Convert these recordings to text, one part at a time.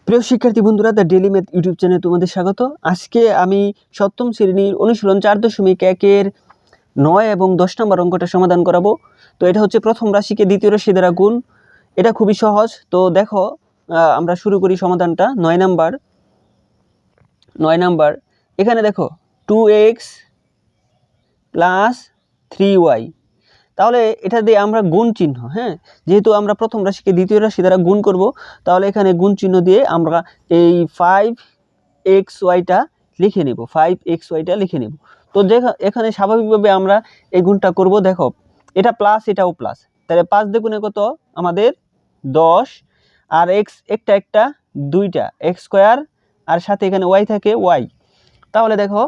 প্রিয় শিক্ষার্থী বন্ধুরা, দ্য ডেইলি ম্যাথ ইউটিউব চ্যানেলে তোমাদের স্বাগত। আজকে আমি সপ্তম শ্রেণীর অনুশীলন 4.1-এর 9 এবং 10 নম্বর অঙ্কটা সমাধান করাবো। তো এটা হচ্ছে প্রথম রাশিকে দ্বিতীয় রাশি দ্বারা গুণ। এটা খুবই সহজ। তো দেখো, আমরা শুরু করি সমাধানটা। 9 নাম্বার এখানে দেখো 2x + 3y। তাহলে এটা দিয়ে আমরা গুণ চিহ্ন, যেহেতু আমরা প্রথম রাশিকে দ্বিতীয় রাশি দ্বারা গুণ করব, তাহলে এখানে গুণ চিহ্ন দিয়ে আমরা এই 5xyটা লিখে নেব, 5xyটা লিখে নেব। তো এখানে স্বাভাবিকভাবে আমরা এই গুণটা করব। দেখো, এটা প্লাস, এটাও প্লাস, তাহলে 5 দিয়ে গুণে কত আমাদের 10, আর এক্স একটা দুইটা এক্স স্কোয়ার, আর সাথে এখানে ওয়াই থাকে ওয়াই। তাহলে দেখো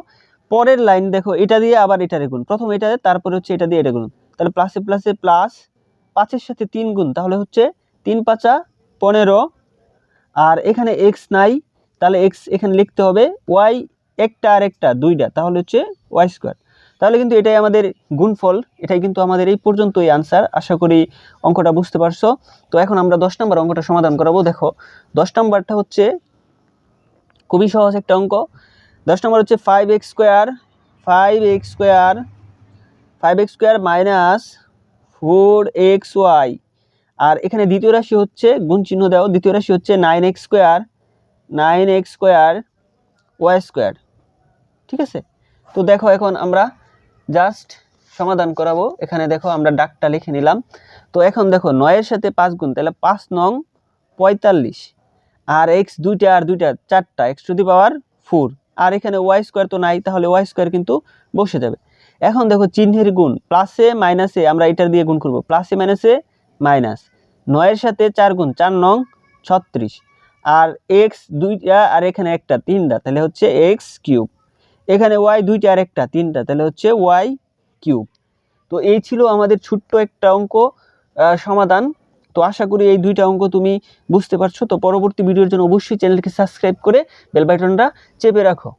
পরের লাইন, দেখো এটা দিয়ে আবার এটারে গুণ, প্রথম এটা তারপরে হচ্ছে এটা দিয়ে এটা গুণ, তাহলে প্লাসে প্লাসে প্লাস, 5-এর সাথে 3 গুণ, তাহলে হচ্ছে 3 × 5 = 15। আর এখানে এক্স নাই, তাহলে এক্স এখানে লিখতে হবে, ওয়াই একটা আর একটা দুইটা, তাহলে হচ্ছে ওয়াই স্কোয়ার। তাহলে কিন্তু এটাই আমাদের গুণফল, এটাই কিন্তু আমাদের এই পর্যন্তই আনসার। আশা করি অঙ্কটা বুঝতে পারছো। তো এখন আমরা 10 নম্বর অঙ্কটা সমাধান করাবো। দেখো 10 নম্বরটা হচ্ছে খুবই সহজ একটা অঙ্ক। 10 নম্বর হচ্ছে 5x স্কোয়ার -4xy, আর এখানে দ্বিতীয় রাশি হচ্ছে গুণ চিহ্ন দাও, দ্বিতীয় রাশি হচ্ছে 9x স্কোয়ার ওয়াই স্কোয়ার। ঠিক আছে, তো দেখো এখন আমরা জাস্ট সমাধান করাবো। এখানে দেখো আমরা ডাকটা লিখে নিলাম। তো এখন দেখো 9-এর সাথে 5 গুণ, তাহলে 5 নং 45, আর এক্স দুইটা আর দুইটা চারটা, x⁴, আর এখানে ওয়াই স্কোয়ার তো নাই, তাহলে ওয়াই স্কোয়ার কিন্তু বসে যাবে। এখন দেখো চিহ্নের গুণ, প্লাসে মাইনাসে আমরা এটার দিয়ে গুণ করব, প্লাসে মাইনাসে মাইনাস। 9-এর সাথে 4 গুণ, 4 নং 36, আর এক্স দুইটা আর এখানে একটা তিনটা, তাহলে হচ্ছে x³। এখানে ওয়াই দুইটা আর একটা তিনটা, তাহলে হচ্ছে y³। তো এই ছিল আমাদের ছোট্ট একটা অঙ্ক সমাধান। তো আশা করি এই দুইটা অঙ্ক তুমি বুঝতে পারছো। তো পরবর্তী ভিডিওর জন্য অবশ্যই চ্যানেলকে সাবস্ক্রাইব করে বেল বাটনটা চেপে রাখো।